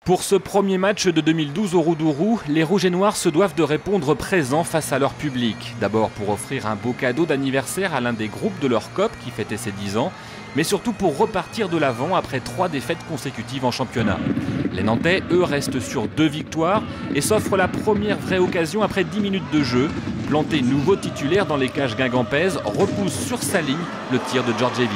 Pour ce premier match de 2012 au Roudourou, les Rouges et Noirs se doivent de répondre présents face à leur public. D'abord pour offrir un beau cadeau d'anniversaire à l'un des groupes de leur COP qui fêtait ses 10 ans, mais surtout pour repartir de l'avant après 3 défaites consécutives en championnat. Les Nantais, eux, restent sur 2 victoires et s'offrent la première vraie occasion après 10 minutes de jeu. Planté nouveau titulaire dans les cages guingampaises, repousse sur sa ligne le tir de Djordjevic.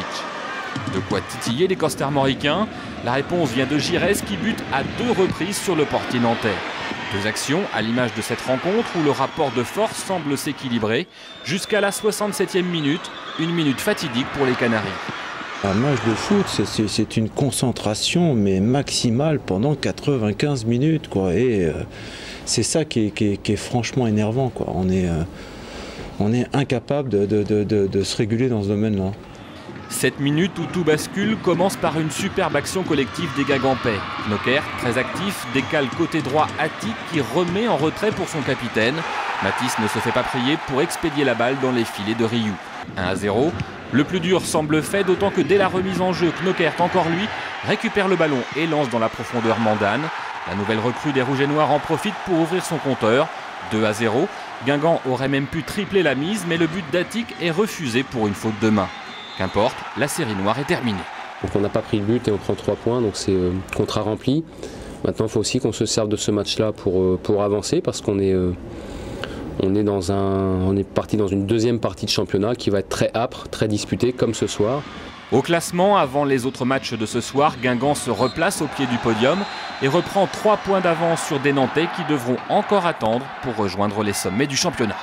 De quoi titiller les Costarmoricains. La réponse vient de Girez qui bute à 2 reprises sur le portier nantais. 2 actions à l'image de cette rencontre où le rapport de force semble s'équilibrer jusqu'à la 67e minute, une minute fatidique pour les Canaries. Un match de foot, c'est une concentration mais maximale pendant 95 minutes, quoi. Et c'est ça qui est franchement énervant, quoi. On est incapable de se réguler dans ce domaine-là. 7 minutes où tout bascule commence par une superbe action collective des Guingampais. Knocker, très actif, décale côté droit Attic qui remet en retrait pour son capitaine. Mathis ne se fait pas prier pour expédier la balle dans les filets de Rioux. 1-0. Le plus dur semble fait, d'autant que dès la remise en jeu, Knocker, encore lui, récupère le ballon et lance dans la profondeur Mandane. La nouvelle recrue des Rouges et Noirs en profite pour ouvrir son compteur. 2-0. Guingamp aurait même pu tripler la mise, mais le but d'Attic est refusé pour une faute de main. Qu'importe, la série noire est terminée. Donc on n'a pas pris le but et on prend 3 points, donc c'est contrat rempli. Maintenant il faut aussi qu'on se serve de ce match-là pour avancer, parce qu'on est, on est parti dans une deuxième partie de championnat qui va être très âpre, très disputée, comme ce soir. Au classement, avant les autres matchs de ce soir, Guingamp se replace au pied du podium et reprend 3 points d'avance sur des Nantais qui devront encore attendre pour rejoindre les sommets du championnat.